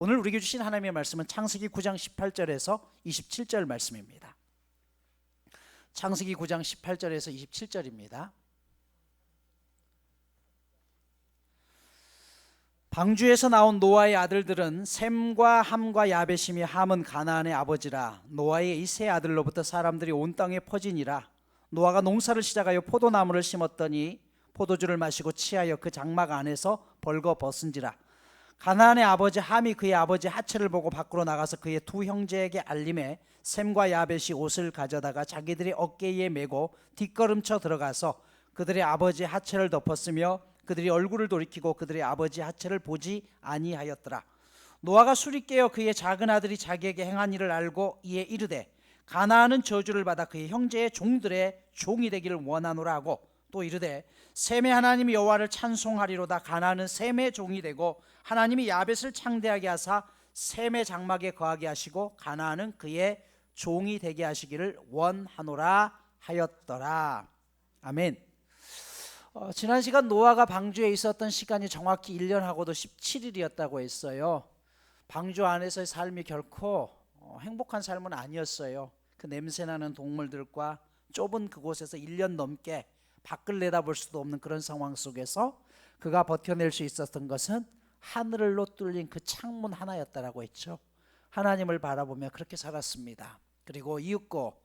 오늘 우리에게 주신 하나님의 말씀은 창세기 9장 18절에서 27절 말씀입니다. 창세기 9장 18절에서 27절입니다. 방주에서 나온 노아의 아들들은 셈과 함과 야벳이며 함은 가나안의 아버지라. 노아의 이 세 아들로부터 사람들이 온 땅에 퍼지니라. 노아가 농사를 시작하여 포도나무를 심었더니 포도주를 마시고 취하여 그 장막 안에서 벌거벗은지라. 가나안의 아버지 함이 그의 아버지 하체를 보고 밖으로 나가서 그의 두 형제에게 알림해 셈과 야벳이 옷을 가져다가 자기들의 어깨에 메고 뒷걸음쳐 들어가서 그들의 아버지 하체를 덮었으며 그들이 얼굴을 돌이키고 그들의 아버지 하체를 보지 아니하였더라. 노아가 술이 깨어 그의 작은 아들이 자기에게 행한 일을 알고 이에 이르되 가나안은 저주를 받아 그의 형제의 종들의 종이 되기를 원하노라 하고 또 이르되 셈의 하나님 여호와를 찬송하리로다. 가나안은 셈의 종이 되고 하나님이 야벳을 창대하게 하사 셈의 장막에 거하게 하시고 가나안은 그의 종이 되게 하시기를 원하노라 하였더라. 아멘. 지난 시간 노아가 방주에 있었던 시간이 정확히 1년하고도 17일이었다고 했어요. 방주 안에서의 삶이 결코 행복한 삶은 아니었어요. 그 냄새나는 동물들과 좁은 그곳에서 1년 넘게 밖을 내다볼 수도 없는 그런 상황 속에서 그가 버텨낼 수 있었던 것은 하늘로 뚫린 그 창문 하나였다라고 했죠. 하나님을 바라보며 그렇게 살았습니다. 그리고 이윽고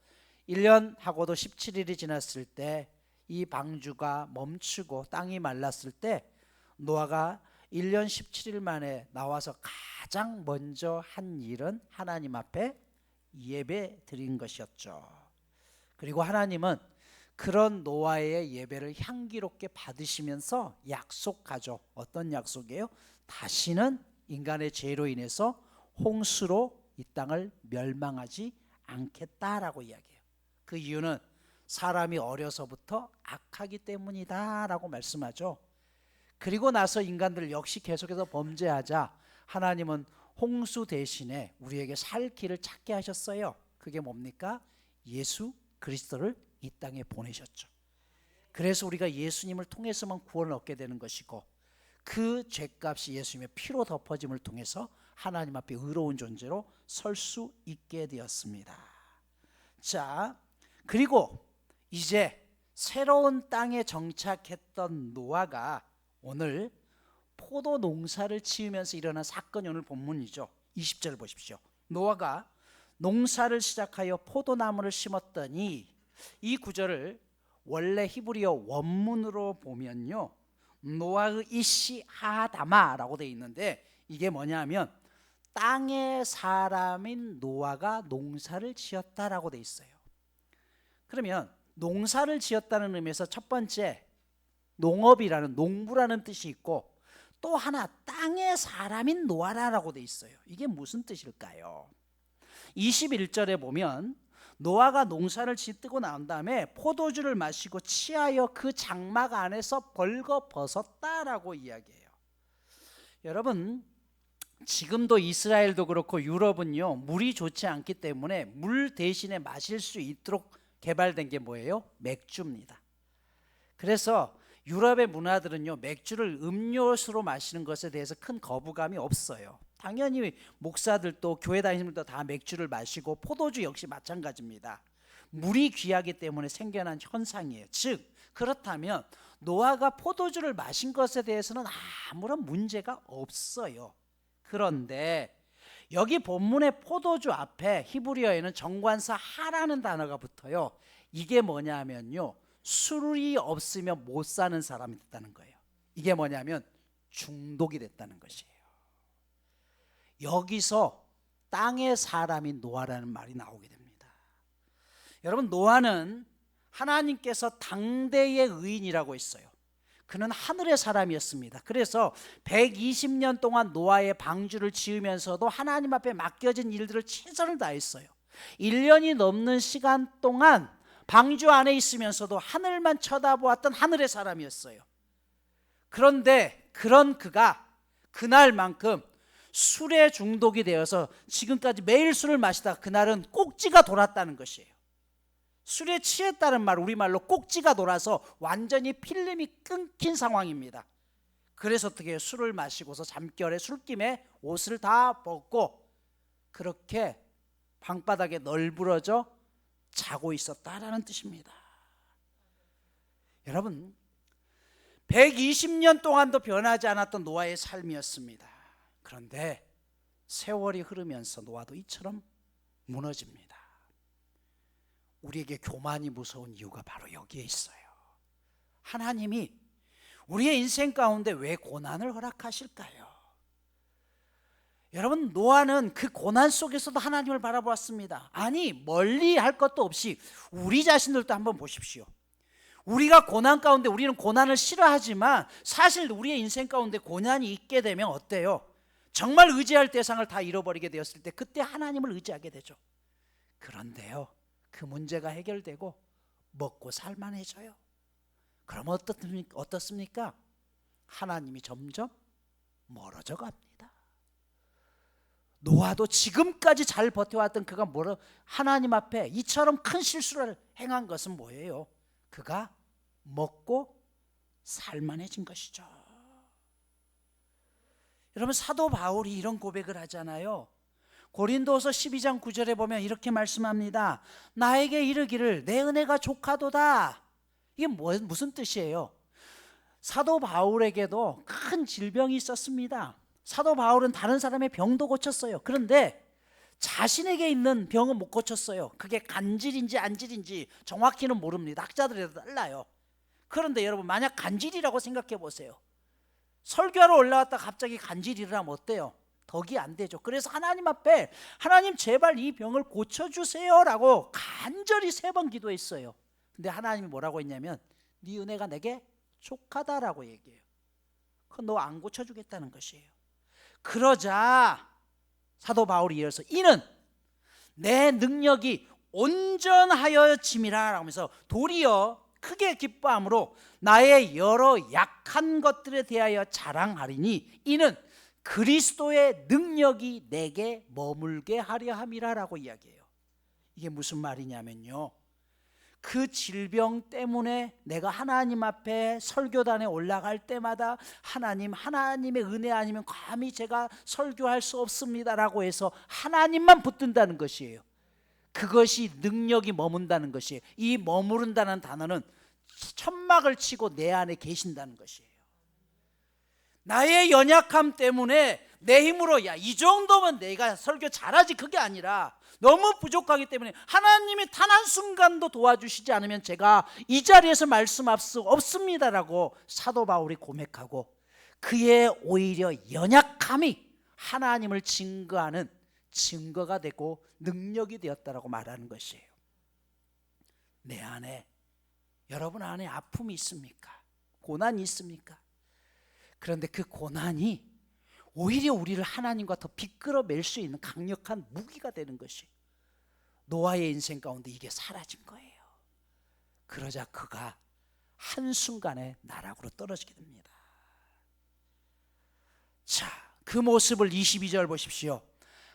1년하고도 17일이 지났을 때 이 방주가 멈추고 땅이 말랐을 때 노아가 1년 17일 만에 나와서 가장 먼저 한 일은 하나님 앞에 예배 드린 것이었죠. 그리고 하나님은 그런 노아의 예배를 향기롭게 받으시면서 약속하죠. 어떤 약속이에요? 다시는 인간의 죄로 인해서 홍수로 이 땅을 멸망하지 않겠다라고 이야기해요. 그 이유는 사람이 어려서부터 악하기 때문이다 라고 말씀하죠. 그리고 나서 인간들 역시 계속해서 범죄하자 하나님은 홍수 대신에 우리에게 살 길을 찾게 하셨어요. 그게 뭡니까? 예수 그리스도를 이 땅에 보내셨죠. 그래서 우리가 예수님을 통해서만 구원을 얻게 되는 것이고 그 죄값이 예수님의 피로 덮어짐을 통해서 하나님 앞에 의로운 존재로 설 수 있게 되었습니다. 자, 그리고 이제 새로운 땅에 정착했던 노아가 오늘 포도 농사를 지으면서 일어난 사건이 오늘 본문이죠. 20절 보십시오. 노아가 농사를 시작하여 포도나무를 심었더니, 이 구절을 원래 히브리어 원문으로 보면요, 노아의 이시 하다마라고 되어 있는데 이게 뭐냐면 땅의 사람인 노아가 농사를 지었다라고 되어 있어요. 그러면 농사를 지었다는 의미에서 첫 번째 농업이라는, 농부라는 뜻이 있고 또 하나 땅의 사람인 노아라고 되어 있어요. 이게 무슨 뜻일까요? 21절에 보면 노아가 농사를 짓고 난 다음에 포도주를 마시고 취하여 그 장막 안에서 벌거벗었다라고 이야기해요. 여러분, 지금도 이스라엘도 그렇고 유럽은요, 물이 좋지 않기 때문에 물 대신에 마실 수 있도록 개발된 게 뭐예요? 맥주입니다. 그래서 유럽의 문화들은요, 맥주를 음료수로 마시는 것에 대해서 큰 거부감이 없어요. 당연히 목사들도 교회 다니시는 분들도 다 맥주를 마시고 포도주 역시 마찬가지입니다. 물이 귀하기 때문에 생겨난 현상이에요. 즉 그렇다면 노아가 포도주를 마신 것에 대해서는 아무런 문제가 없어요. 그런데 여기 본문의 포도주 앞에 히브리어에는 정관사 하라는 단어가 붙어요. 이게 뭐냐면요, 술이 없으면 못 사는 사람이 됐다는 거예요. 이게 뭐냐면 중독이 됐다는 것이에요. 여기서 땅의 사람인 노아라는 말이 나오게 됩니다. 여러분, 노아는 하나님께서 당대의 의인이라고 했어요. 그는 하늘의 사람이었습니다. 그래서 120년 동안 노아의 방주를 지으면서도 하나님 앞에 맡겨진 일들을 최선을 다했어요. 1년이 넘는 시간 동안 방주 안에 있으면서도 하늘만 쳐다보았던 하늘의 사람이었어요. 그런데 그런 그가 그날만큼 술에 중독이 되어서 지금까지 매일 술을 마시다가 그날은 꼭지가 돌았다는 것이에요. 술에 취했다는 말, 우리말로 꼭지가 돌아서 완전히 필름이 끊긴 상황입니다. 그래서 어떻게 해요? 술을 마시고서 잠결에 술김에 옷을 다 벗고 그렇게 방바닥에 널브러져 자고 있었다라는 뜻입니다. 여러분, 120년 동안도 변하지 않았던 노아의 삶이었습니다. 그런데 세월이 흐르면서 노아도 이처럼 무너집니다. 우리에게 교만이 무서운 이유가 바로 여기에 있어요. 하나님이 우리의 인생 가운데 왜 고난을 허락하실까요? 여러분, 노아는 그 고난 속에서도 하나님을 바라보았습니다. 아니, 멀리 할 것도 없이 우리 자신들도 한번 보십시오. 우리가 고난 가운데, 우리는 고난을 싫어하지만 사실 우리의 인생 가운데 고난이 있게 되면 어때요? 정말 의지할 대상을 다 잃어버리게 되었을 때 그때 하나님을 의지하게 되죠. 그런데요, 그 문제가 해결되고 먹고 살만해져요. 그럼 어떻습니까? 하나님이 점점 멀어져 갑니다. 노아도 지금까지 잘 버텨왔던 그가 하나님 앞에 이처럼 큰 실수를 행한 것은 뭐예요? 그가 먹고 살만해진 것이죠. 여러분, 사도 바울이 이런 고백을 하잖아요. 고린도서 12장 9절에 보면 이렇게 말씀합니다. 나에게 이르기를 내 은혜가 족하도다. 이게 무슨 뜻이에요? 사도 바울에게도 큰 질병이 있었습니다. 사도 바울은 다른 사람의 병도 고쳤어요. 그런데 자신에게 있는 병은 못 고쳤어요. 그게 간질인지 안질인지 정확히는 모릅니다. 학자들에도 달라요. 그런데 여러분, 만약 간질이라고 생각해 보세요. 설교하러 올라왔다 갑자기 간질이를 하면 어때요? 덕이 안 되죠. 그래서 하나님 앞에 하나님 제발 이 병을 고쳐주세요 라고 간절히 3번 기도했어요. 근데 하나님이 뭐라고 했냐면 네 은혜가 내게 족하다라고 얘기해요. 그건 너 안 고쳐주겠다는 것이에요. 그러자 사도 바울이 이어서 이는 내 능력이 온전하여짐이라 하면서 도리어 크게 기뻐함으로 나의 여러 약한 것들에 대하여 자랑하리니 이는 그리스도의 능력이 내게 머물게 하려 함이라라고 이야기해요. 이게 무슨 말이냐면요, 그 질병 때문에 내가 하나님 앞에 설교단에 올라갈 때마다 하나님의 은혜 아니면 감히 제가 설교할 수 없습니다라고 해서 하나님만 붙든다는 것이에요. 그것이 능력이 머문다는 것이에요. 이 머무른다는 단어는 천막을 치고 내 안에 계신다는 것이에요. 나의 연약함 때문에 내 힘으로 이 정도면 내가 설교 잘하지, 그게 아니라 너무 부족하기 때문에 하나님이 단 한순간도 도와주시지 않으면 제가 이 자리에서 말씀할 수 없습니다라고 사도 바울이 고백하고 그의 오히려 연약함이 하나님을 증거하는 증거가 되고 능력이 되었다라고 말하는 것이에요. 내 안에, 여러분 안에 아픔이 있습니까? 고난이 있습니까? 그런데 그 고난이 오히려 우리를 하나님과 더 비끌어낼 수 있는 강력한 무기가 되는 것이 노아의 인생 가운데 이게 사라진 거예요. 그러자 그가 한순간에 나락으로 떨어지게 됩니다. 자, 그 모습을 22절 보십시오.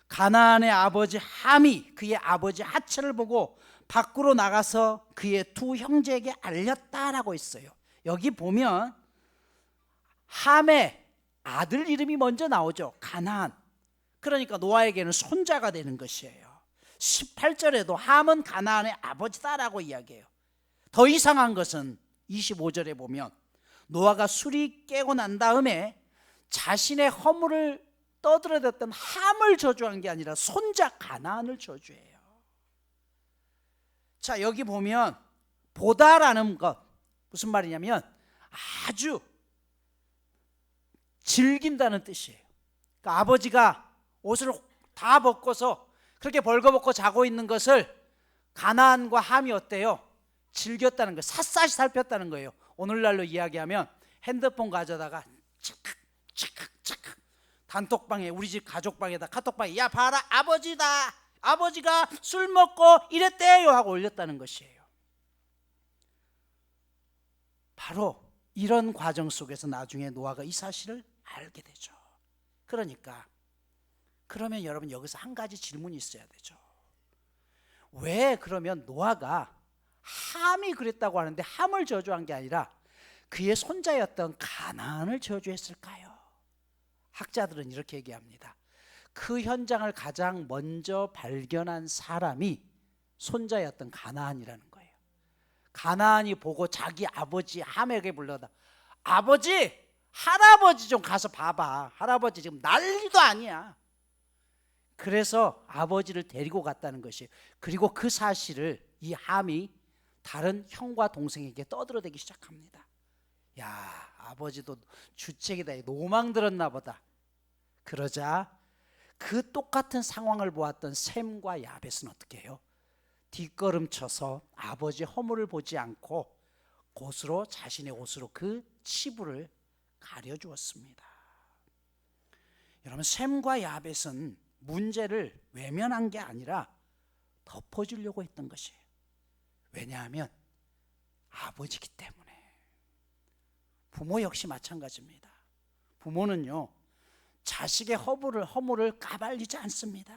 가나안의 아버지 함이 그의 아버지 하체를 보고 밖으로 나가서 그의 2 형제에게 알렸다라고 했어요. 여기 보면 함의 아들 이름이 먼저 나오죠. 가나안. 그러니까 노아에게는 손자가 되는 것이에요. 18절에도 함은 가나안의 아버지다라고 이야기해요. 더 이상한 것은 25절에 보면 노아가 술이 깨고 난 다음에 자신의 허물을 떠들어댔던 함을 저주한 게 아니라 손자 가나안을 저주해요. 자, 여기 보면 보다라는 것 무슨 말이냐면 아주 즐긴다는 뜻이에요. 그러니까 아버지가 옷을 다 벗고서 그렇게 벌거벗고 자고 있는 것을 가나안과 함이 어때요? 즐겼다는 거예요. 샅샅이 살폈다는 거예요. 오늘날로 이야기하면 핸드폰 가져다가 착각 단톡방에, 우리 집 가족방에다 카톡방에 야 봐라 아버지다, 아버지가 술 먹고 이랬대요 하고 올렸다는 것이에요. 바로 이런 과정 속에서 나중에 노아가 이 사실을 알게 되죠. 그러면 여러분 여기서 한 가지 질문이 있어야 되죠. 왜 그러면 노아가 함이 그랬다고 하는데 함을 저주한 게 아니라 그의 손자였던 가나안을 저주했을까요? 학자들은 이렇게 얘기합니다. 그 현장을 가장 먼저 발견한 사람이 손자였던 가나안이라는 거예요. 가나안이 보고 자기 아버지 함에게 불러다, 아버지, 할아버지 좀 가서 봐봐. 할아버지 지금 난리도 아니야. 그래서 아버지를 데리고 갔다는 것이에요. 그리고 그 사실을 이 함이 다른 형과 동생에게 떠들어대기 시작합니다. 야, 아버지도 주책이다, 노망 들었나 보다. 그러자 그 똑같은 상황을 보았던 셈과 야벳은 어떻게 해요? 뒷걸음쳐서 아버지의 허물을 보지 않고 곧으로 자신의 옷으로 그 치부를 가려주었습니다. 여러분, 셈과 야벳은 문제를 외면한 게 아니라 덮어주려고 했던 것이에요. 왜냐하면 아버지이기 때문에. 부모 역시 마찬가지입니다. 부모는요, 자식의 허물을 까발리지 않습니다.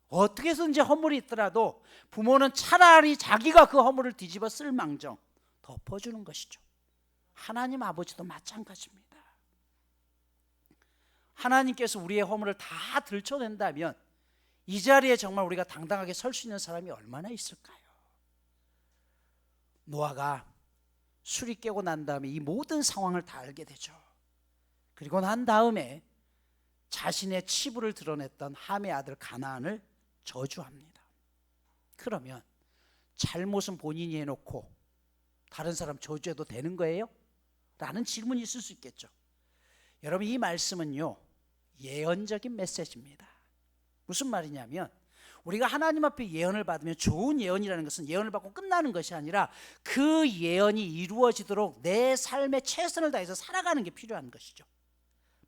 어떻게 해서든지 허물이 있더라도 부모는 차라리 자기가 그 허물을 뒤집어 쓸 망정 덮어주는 것이죠. 하나님 아버지도 마찬가지입니다. 하나님께서 우리의 허물을 다 들춰낸다면 이 자리에 정말 우리가 당당하게 설 수 있는 사람이 얼마나 있을까요? 노아가 술이 깨고 난 다음에 이 모든 상황을 다 알게 되죠. 그리고 난 다음에 자신의 치부를 드러냈던 함의 아들 가나안을 저주합니다. 그러면 잘못은 본인이 해놓고 다른 사람 저주해도 되는 거예요? 라는 질문이 있을 수 있겠죠. 여러분, 이 말씀은요, 예언적인 메시지입니다. 무슨 말이냐면, 우리가 하나님 앞에 예언을 받으면 좋은 예언이라는 것은 예언을 받고 끝나는 것이 아니라 그 예언이 이루어지도록 내 삶에 최선을 다해서 살아가는 게 필요한 것이죠.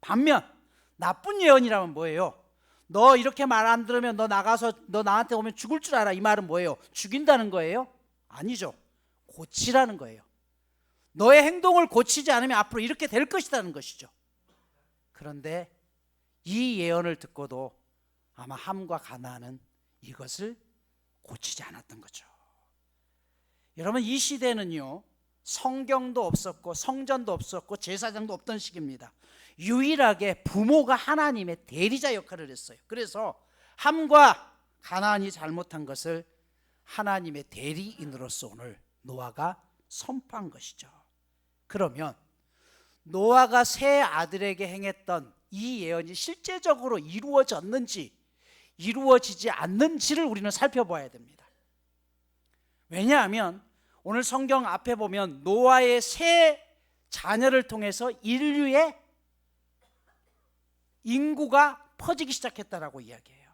반면 나쁜 예언이라면 뭐예요? 너 이렇게 말 안 들으면 너 나가서 너 나한테 오면 죽을 줄 알아. 이 말은 뭐예요? 죽인다는 거예요? 아니죠. 고치라는 거예요. 너의 행동을 고치지 않으면 앞으로 이렇게 될 것이라는 것이죠. 그런데 이 예언을 듣고도 아마 함과 가나안은 이것을 고치지 않았던 거죠. 여러분, 이 시대는요, 성경도 없었고 성전도 없었고 제사장도 없던 시기입니다. 유일하게 부모가 하나님의 대리자 역할을 했어요. 그래서 함과 가나안이 잘못한 것을 하나님의 대리인으로서 오늘 노아가 선포한 것이죠. 그러면 노아가 세 아들에게 행했던 이 예언이 실제적으로 이루어졌는지 이루어지지 않는지를 우리는 살펴봐야 됩니다. 왜냐하면 오늘 성경 앞에 보면 노아의 세 자녀를 통해서 인류의 인구가 퍼지기 시작했다라고 이야기해요.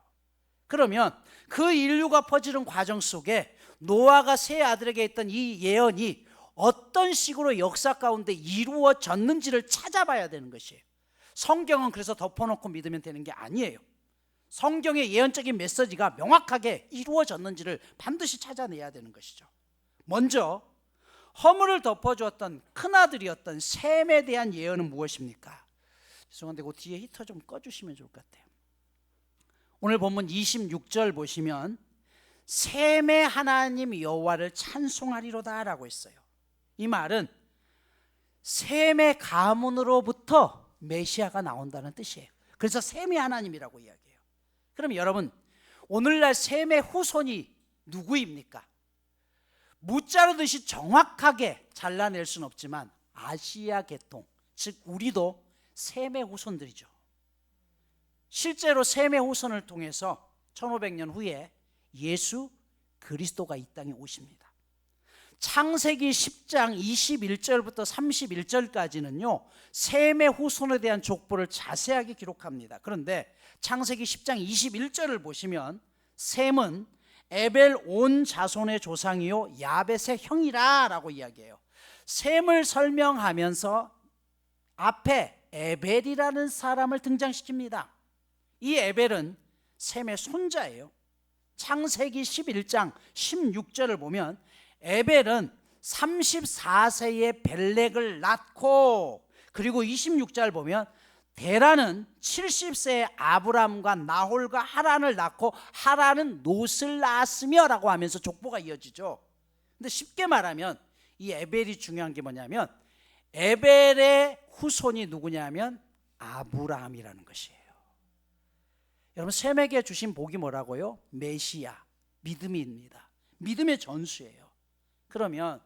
그러면 그 인류가 퍼지는 과정 속에 노아가 세 아들에게 했던 이 예언이 어떤 식으로 역사 가운데 이루어졌는지를 찾아봐야 되는 것이에요. 성경은 그래서 덮어놓고 믿으면 되는 게 아니에요. 성경의 예언적인 메시지가 명확하게 이루어졌는지를 반드시 찾아내야 되는 것이죠. 먼저 허물을 덮어주었던 큰아들이었던 셈에 대한 예언은 무엇입니까? 죄송한데 그 뒤에 히터 좀 꺼주시면 좋을 것 같아요. 오늘 본문 26절 보시면 셈의 하나님 여호와를 찬송하리로다 라고 했어요. 이 말은 셈의 가문으로부터 메시아가 나온다는 뜻이에요. 그래서 셈의 하나님이라고 이야기해요. 그럼 여러분, 오늘날 셈의 후손이 누구입니까? 무자르듯이 정확하게 잘라낼 수는 없지만 아시아 계통, 즉 우리도 셈의 후손들이죠. 실제로 셈의 후손을 통해서 1500년 후에 예수 그리스도가 이 땅에 오십니다. 창세기 10장 21절부터 31절까지는요 셈의 후손에 대한 족보를 자세하게 기록합니다. 그런데 창세기 10장 21절을 보시면 셈은 에벨 온 자손의 조상이요 야벳의 형이라 라고 이야기해요. 셈을 설명하면서 앞에 에벨이라는 사람을 등장시킵니다. 이 에벨은 셈의 손자예요. 창세기 11장 16절을 보면 에벨은 34세에 벨렉을 낳고, 그리고 26절 보면 데라는 70세에 아브람과 나홀과 하란을 낳고 하란은 롯을 낳았으며 라고 하면서 족보가 이어지죠. 근데 쉽게 말하면 이 에벨이 중요한 게 뭐냐면 에벨의 후손이 누구냐면 아브라함이라는 것이에요. 여러분 셈에게 주신 복이 뭐라고요? 메시아, 믿음입니다. 믿음의 전수예요. 그러면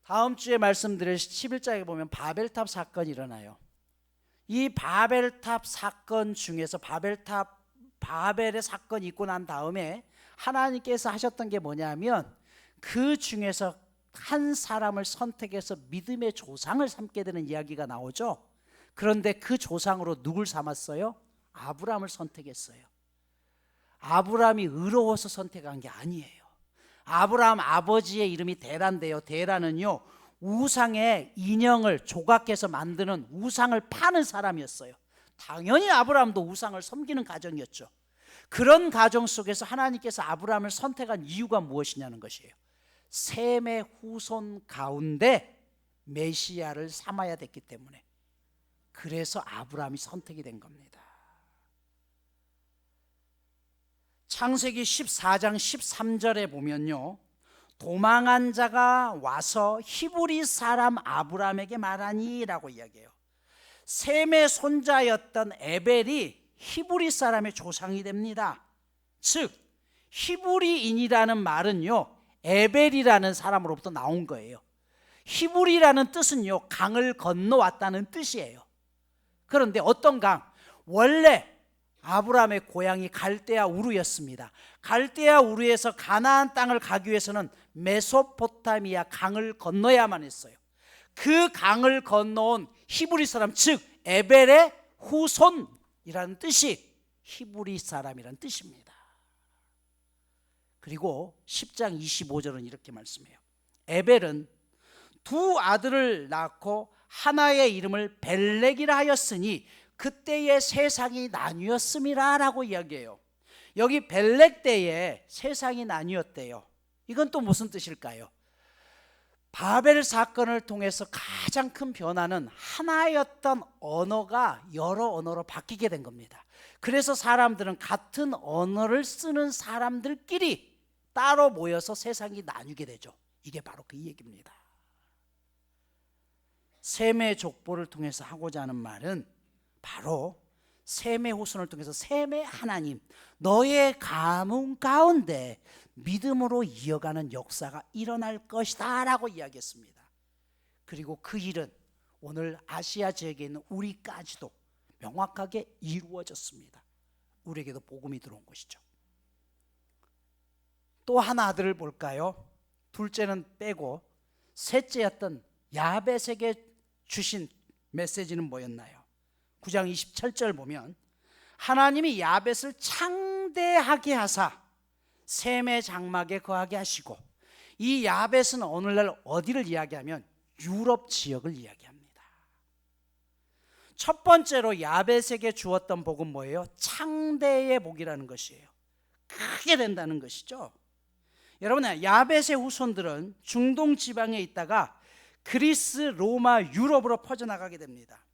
다음 주에 말씀드릴 11장에 보면 바벨탑 사건이 일어나요. 이 바벨탑 사건 중에서 바벨의 사건이 있고 난 다음에 하나님께서 하셨던 게 뭐냐면 그 중에서 한 사람을 선택해서 믿음의 조상을 삼게 되는 이야기가 나오죠. 그런데 그 조상으로 누굴 삼았어요? 아브라함을 선택했어요. 아브라함이 의로워서 선택한 게 아니에요. 아브라함 아버지의 이름이 데라인데요. 데라는요 우상의 인형을 조각해서 만드는 우상을 파는 사람이었어요. 당연히 아브라함도 우상을 섬기는 가정이었죠. 그런 가정 속에서 하나님께서 아브라함을 선택한 이유가 무엇이냐는 것이에요. 셈의 후손 가운데 메시아를 삼아야 됐기 때문에, 그래서 아브라함이 선택이 된 겁니다. 창세기 14장 13절에 보면요, 도망한 자가 와서 히브리 사람 아브라함에게 말하니 라고 이야기해요. 셈의 손자였던 에벨이 히브리 사람의 조상이 됩니다. 즉 히브리인이라는 말은요 에벨이라는 사람으로부터 나온 거예요. 히브리라는 뜻은요 강을 건너왔다는 뜻이에요. 그런데 어떤 강? 원래 아브라함의 고향이 갈대아 우르였습니다. 갈대아 우르에서 가나안 땅을 가기 위해서는 메소포타미아 강을 건너야만 했어요. 그 강을 건너온 히브리 사람, 즉 에벨의 후손이라는 뜻이 히브리 사람이라는 뜻입니다. 그리고 10장 25절은 이렇게 말씀해요. 에벨은 두 아들을 낳고 하나의 이름을 벨렉이라 하였으니 그때의 세상이 나뉘었음이라 라고 이야기해요. 여기 벨렉 때에 세상이 나뉘었대요. 이건 또 무슨 뜻일까요? 바벨 사건을 통해서 가장 큰 변화는 하나였던 언어가 여러 언어로 바뀌게 된 겁니다. 그래서 사람들은 같은 언어를 쓰는 사람들끼리 따로 모여서 세상이 나뉘게 되죠. 이게 바로 그 얘기입니다. 셈의 족보를 통해서 하고자 하는 말은 바로 셈의 후손을 통해서 셈의 하나님, 너의 가문 가운데 믿음으로 이어가는 역사가 일어날 것이다 라고 이야기했습니다. 그리고 그 일은 오늘 아시아 지역에 있는 우리까지도 명확하게 이루어졌습니다. 우리에게도 복음이 들어온 것이죠. 또 하나 아들을 볼까요? 둘째는 빼고 셋째였던 야벳에게 주신 메시지는 뭐였나요? 9장 27절 보면 하나님이 야벳을 창대하게 하사 셈의 장막에 거하게 하시고, 이 야벳은 오늘날 어디를 이야기하면 유럽 지역을 이야기합니다. 첫 번째로 야벳에게 주었던 복은 뭐예요? 창대의 복이라는 것이에요. 크게 된다는 것이죠. 여러분, 야벳의 후손들은 중동 지방에 있다가 그리스, 로마, 유럽으로 퍼져나가게 됩니다.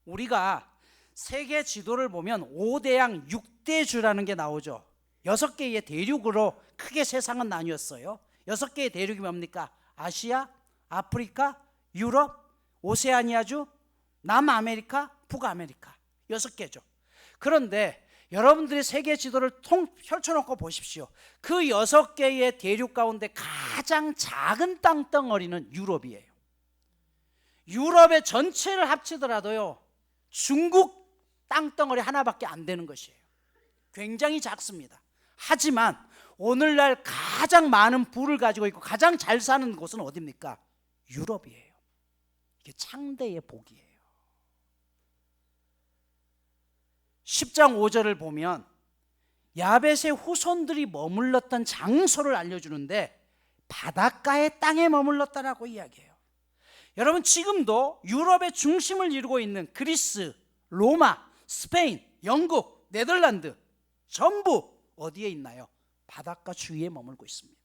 우리가 세계 지도를 보면 5대양 6대주라는 게 나오죠. 6개의 대륙으로 크게 세상은 나뉘었어요. 6개의 대륙이 뭡니까? 아시아, 아프리카, 유럽, 오세아니아주, 남아메리카, 북아메리카. 6개죠. 그런데 여러분들이 세계 지도를 펼쳐놓고 보십시오. 그 6개의 대륙 가운데 가장 작은 땅덩어리는 유럽이에요. 유럽의 전체를 합치더라도요 중국 땅덩어리 하나밖에 안 되는 것이에요. 굉장히 작습니다. 하지만 오늘날 가장 많은 부를 가지고 있고 가장 잘 사는 곳은 어디입니까? 유럽이에요. 이게 창대의 복이에요. 10장 5절을 보면 야벳의 후손들이 머물렀던 장소를 알려주는데 바닷가의 땅에 머물렀다라고 이야기해요. 여러분, 지금도 유럽의 중심을 이루고 있는 그리스, 로마, 스페인, 영국, 네덜란드 전부 어디에 있나요? 바닷가 주위에 머물고 있습니다.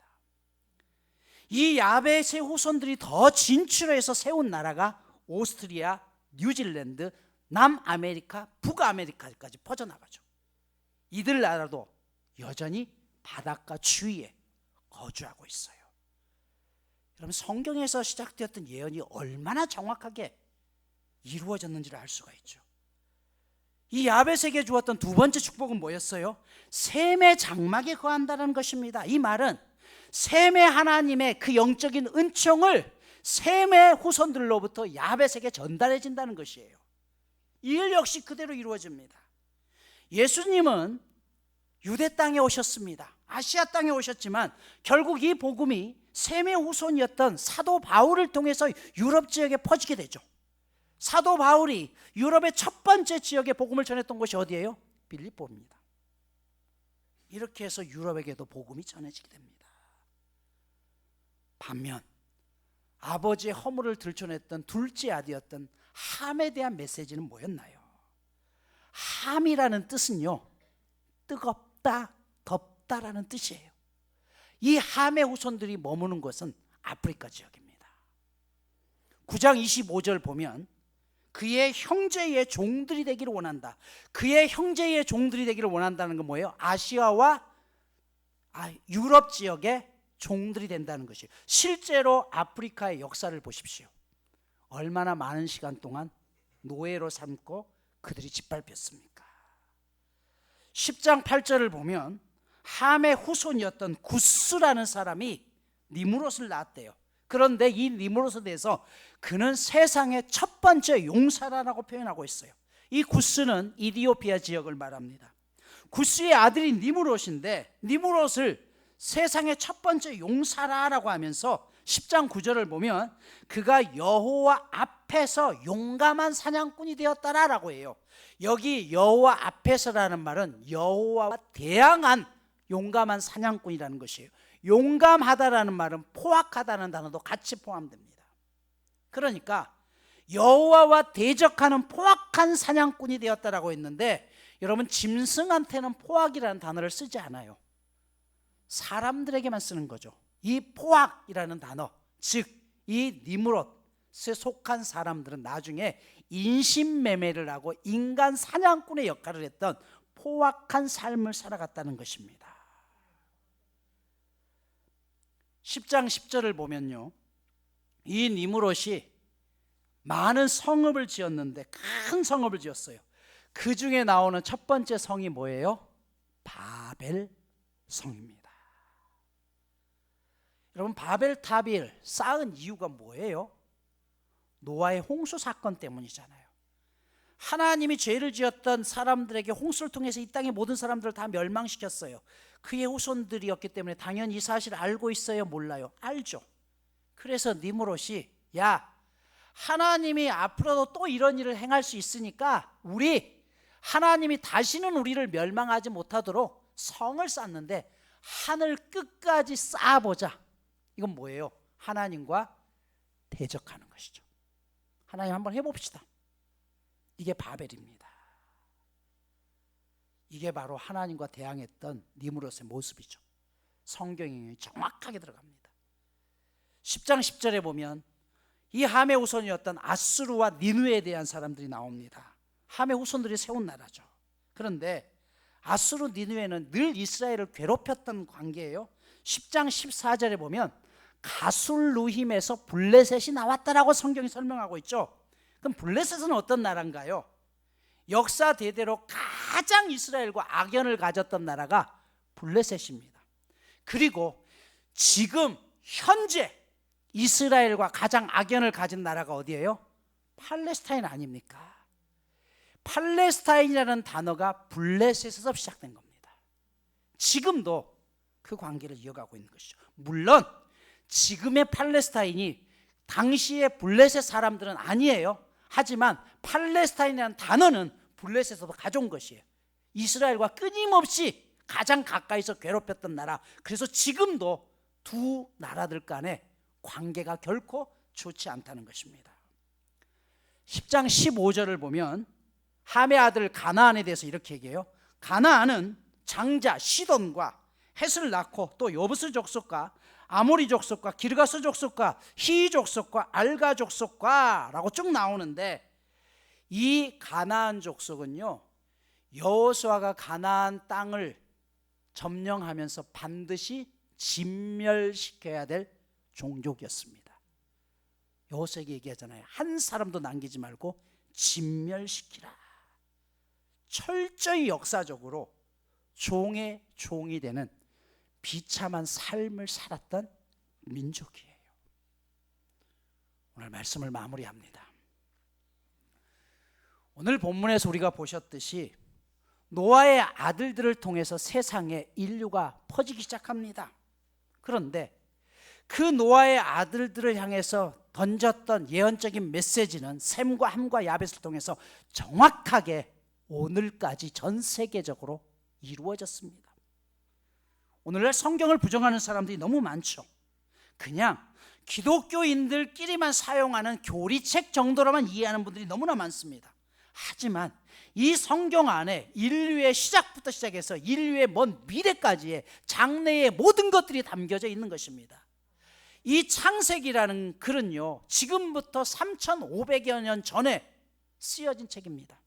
이 야벳의 후손들이 더 진출해서 세운 나라가 오스트리아, 뉴질랜드, 남아메리카, 북아메리카까지 퍼져나가죠. 이들 나라도 여전히 바닷가 주위에 거주하고 있어요. 여러분, 성경에서 시작되었던 예언이 얼마나 정확하게 이루어졌는지를 알 수가 있죠. 이 야벳에게 주었던 두 번째 축복은 뭐였어요? 셈의 장막에 거한다는 것입니다. 이 말은 셈의 하나님의 그 영적인 은총을 셈의 후손들로부터 야벳에게 전달해진다는 것이에요. 이 일 역시 그대로 이루어집니다. 예수님은 유대 땅에 오셨습니다. 아시아 땅에 오셨지만 결국 이 복음이 셈의 후손이었던 사도 바울을 통해서 유럽 지역에 퍼지게 되죠. 사도 바울이 유럽의 첫 번째 지역에 복음을 전했던 곳이 어디예요? 빌립보입니다. 이렇게 해서 유럽에게도 복음이 전해지게 됩니다. 반면 아버지의 허물을 들춰냈던 둘째 아들이었던 함에 대한 메시지는 뭐였나요? 함이라는 뜻은요, 뜨겁다, 덥다라는 뜻이에요. 이 함의 후손들이 머무는 곳은 아프리카 지역입니다. 9장 25절 보면 그의 형제의 종들이 되기를 원한다. 그의 형제의 종들이 되기를 원한다는 건 뭐예요? 아시아와 유럽 지역의 종들이 된다는 것이에요. 실제로 아프리카의 역사를 보십시오. 얼마나 많은 시간 동안 노예로 삼고 그들이 짓밟혔습니까? 10장 8절을 보면 함의 후손이었던 구스라는 사람이 니므롯을 낳았대요. 그런데 이 니므롯에 대해서 그는 세상의 첫 번째 용사라고 표현하고 있어요. 이 구스는 이디오피아 지역을 말합니다. 구스의 아들이 니므롯인데 니므롯을 세상의 첫 번째 용사라고 하면서 10장 9절을 보면 그가 여호와 앞에서 용감한 사냥꾼이 되었다라고 해요. 여기 여호와 앞에서라는 말은 여호와와 대항한 용감한 사냥꾼이라는 것이에요. 용감하다라는 말은 포악하다는 단어도 같이 포함됩니다. 그러니까 여호와와 대적하는 포악한 사냥꾼이 되었다라고 했는데, 여러분, 짐승한테는 포악이라는 단어를 쓰지 않아요. 사람들에게만 쓰는 거죠. 이 포악이라는 단어, 즉 이 니므롯에 속한 사람들은 나중에 인신매매를 하고 인간 사냥꾼의 역할을 했던 포악한 삶을 살아갔다는 것입니다. 10장 10절을 보면요, 이 니므롯이 많은 성읍을 지었는데 큰 성읍을 지었어요. 그 중에 나오는 첫 번째 성이 뭐예요? 바벨 성입니다. 여러분, 바벨탑을 쌓은 이유가 뭐예요? 노아의 홍수 사건 때문이잖아요. 하나님이 죄를 지었던 사람들에게 홍수를 통해서 이 땅의 모든 사람들을 다 멸망시켰어요. 그의 후손들이었기 때문에 당연히 이 사실을 알고 있어요? 몰라요? 알죠. 그래서 니므롯이, 야, 하나님이 앞으로도 또 이런 일을 행할 수 있으니까 우리 하나님이 다시는 우리를 멸망하지 못하도록 성을 쌓는데 하늘 끝까지 쌓아보자. 이건 뭐예요? 하나님과 대적하는 것이죠. 하나님 한번 해봅시다. 이게 바벨입니다. 이게 바로 하나님과 대항했던 니므롯의 모습이죠. 성경에 정확하게 들어갑니다. 10장 10절에 보면 이 함의 후손이었던 아수르와 니느웨에 대한 사람들이 나옵니다. 함의 후손들이 세운 나라죠. 그런데 아수르 니느웨는 늘 이스라엘을 괴롭혔던 관계예요. 10장 14절에 보면 가술루힘에서 블레셋이 나왔다라고 성경이 설명하고 있죠. 그럼 블레셋은 어떤 나라인가요? 역사 대대로 가장 이스라엘과 악연을 가졌던 나라가 블레셋입니다. 그리고 지금 현재 이스라엘과 가장 악연을 가진 나라가 어디예요? 팔레스타인 아닙니까? 팔레스타인이라는 단어가 블레셋에서 시작된 겁니다. 지금도 그 관계를 이어가고 있는 것이죠. 물론 지금의 팔레스타인이 당시의 블레셋 사람들은 아니에요. 하지만 팔레스타인이라는 단어는 블레셋에서 가져온 것이에요. 이스라엘과 끊임없이 가장 가까이서 괴롭혔던 나라. 그래서 지금도 두 나라들 간의 관계가 결코 좋지 않다는 것입니다. 10장 15절을 보면 함의 아들 가나안에 대해서 이렇게 얘기해요. 가나안은 장자 시돈과 헷을 낳고 또 여부스 족속과 아모리 족속과 기르가스 족속과 히 족속과 알가 족속과 라고 쭉 나오는데, 이 가나안 족속은요, 여호수아가 가나안 땅을 점령하면서 반드시 진멸시켜야 될 종족이었습니다. 여호수아에게 얘기하잖아요. 한 사람도 남기지 말고 진멸시키라. 철저히 역사적으로 종의 종이 되는 비참한 삶을 살았던 민족이에요. 오늘 말씀을 마무리합니다. 오늘 본문에서 우리가 보셨듯이 노아의 아들들을 통해서 세상에 인류가 퍼지기 시작합니다. 그런데 그 노아의 아들들을 향해서 던졌던 예언적인 메시지는 셈과 함과 야벳을 통해서 정확하게 오늘까지 전 세계적으로 이루어졌습니다. 오늘날 성경을 부정하는 사람들이 너무 많죠. 그냥 기독교인들끼리만 사용하는 교리책 정도로만 이해하는 분들이 너무나 많습니다. 하지만 이 성경 안에 인류의 시작부터 시작해서 인류의 먼 미래까지의 장래의 모든 것들이 담겨져 있는 것입니다. 이 창세기라는 글은요, 지금부터 3,500여 년 전에 쓰여진 책입니다.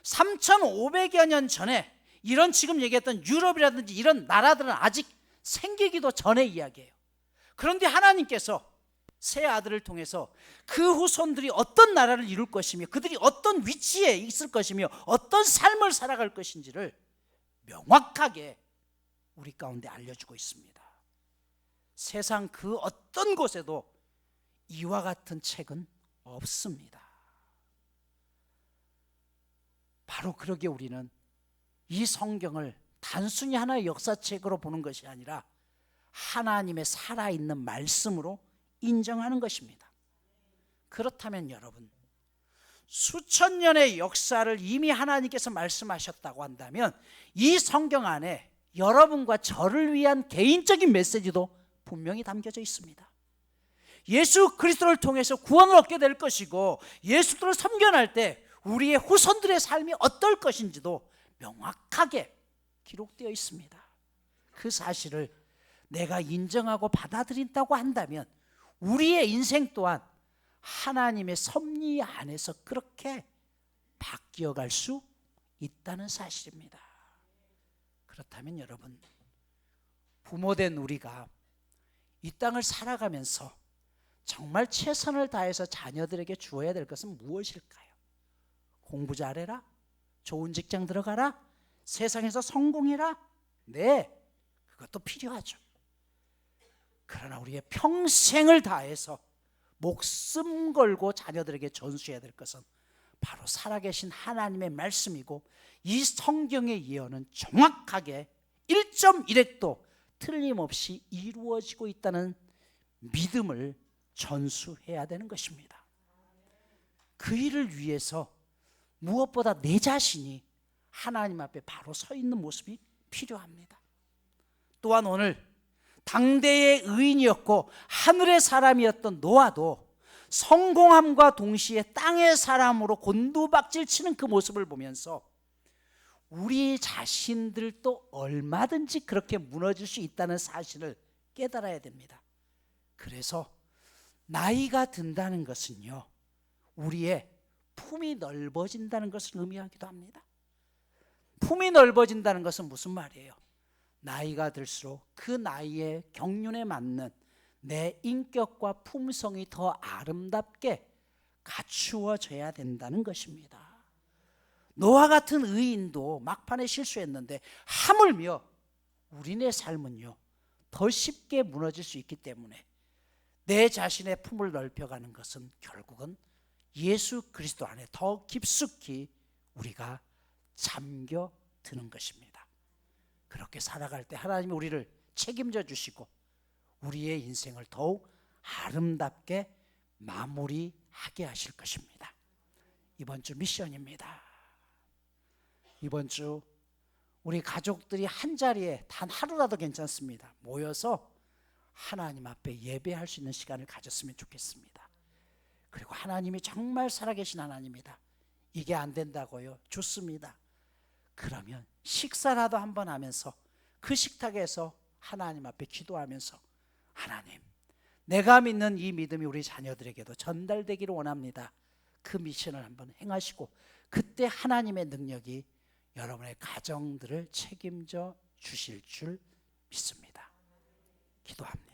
3,500여 년 전에 이런 지금 얘기했던 유럽이라든지 이런 나라들은 아직 생기기도 전의 이야기예요. 그런데 하나님께서 새 아들을 통해서 그 후손들이 어떤 나라를 이룰 것이며 그들이 어떤 위치에 있을 것이며 어떤 삶을 살아갈 것인지를 명확하게 우리 가운데 알려주고 있습니다. 세상 그 어떤 곳에도 이와 같은 책은 없습니다. 바로 그러기에 우리는 이 성경을 단순히 하나의 역사책으로 보는 것이 아니라 하나님의 살아있는 말씀으로 인정하는 것입니다. 그렇다면 여러분, 수천 년의 역사를 이미 하나님께서 말씀하셨다고 한다면 이 성경 안에 여러분과 저를 위한 개인적인 메시지도 분명히 담겨져 있습니다. 예수 그리스도를 통해서 구원을 얻게 될 것이고 예수를 섬겨날 때 우리의 후손들의 삶이 어떨 것인지도 명확하게 기록되어 있습니다. 그 사실을 내가 인정하고 받아들인다고 한다면 우리의 인생 또한 하나님의 섭리 안에서 그렇게 바뀌어갈 수 있다는 사실입니다. 그렇다면 여러분, 부모된 우리가 이 땅을 살아가면서 정말 최선을 다해서 자녀들에게 주어야 될 것은 무엇일까요? 공부 잘해라? 좋은 직장 들어가라? 세상에서 성공해라? 네, 그것도 필요하죠. 그러나 우리의 평생을 다해서 목숨 걸고 자녀들에게 전수해야 될 것은 바로 살아계신 하나님의 말씀이고 이 성경의 예언은 정확하게 1.1획도 틀림없이 이루어지고 있다는 믿음을 전수해야 되는 것입니다. 그 일을 위해서 무엇보다 내 자신이 하나님 앞에 바로 서 있는 모습이 필요합니다. 또한 오늘 당대의 의인이었고 하늘의 사람이었던 노아도 성공함과 동시에 땅의 사람으로 곤두박질 치는 그 모습을 보면서 우리 자신들도 얼마든지 그렇게 무너질 수 있다는 사실을 깨달아야 됩니다. 그래서 나이가 든다는 것은요, 우리의 품이 넓어진다는 것을 의미하기도 합니다. 품이 넓어진다는 것은 무슨 말이에요? 나이가 들수록 그 나이의 경륜에 맞는 내 인격과 품성이 더 아름답게 갖추어져야 된다는 것입니다. 노아 같은 의인도 막판에 실수했는데 하물며 우리네 삶은요 더 쉽게 무너질 수 있기 때문에 내 자신의 품을 넓혀가는 것은 결국은 예수 그리스도 안에 더 깊숙이 우리가 잠겨드는 것입니다. 그렇게 살아갈 때 하나님이 우리를 책임져 주시고 우리의 인생을 더욱 아름답게 마무리하게 하실 것입니다. 이번 주 미션입니다. 이번 주 우리 가족들이 한자리에 단 하루라도 괜찮습니다. 모여서 하나님 앞에 예배할 수 있는 시간을 가졌으면 좋겠습니다. 그리고 하나님이 정말 살아계신 하나님이다. 이게 안 된다고요? 좋습니다. 그러면 식사라도 한번 하면서 그 식탁에서 하나님 앞에 기도하면서 하나님, 내가 믿는 이 믿음이 우리 자녀들에게도 전달되기를 원합니다. 그 미션을 한번 행하시고 그때 하나님의 능력이 여러분의 가정들을 책임져 주실 줄 믿습니다. 기도합니다.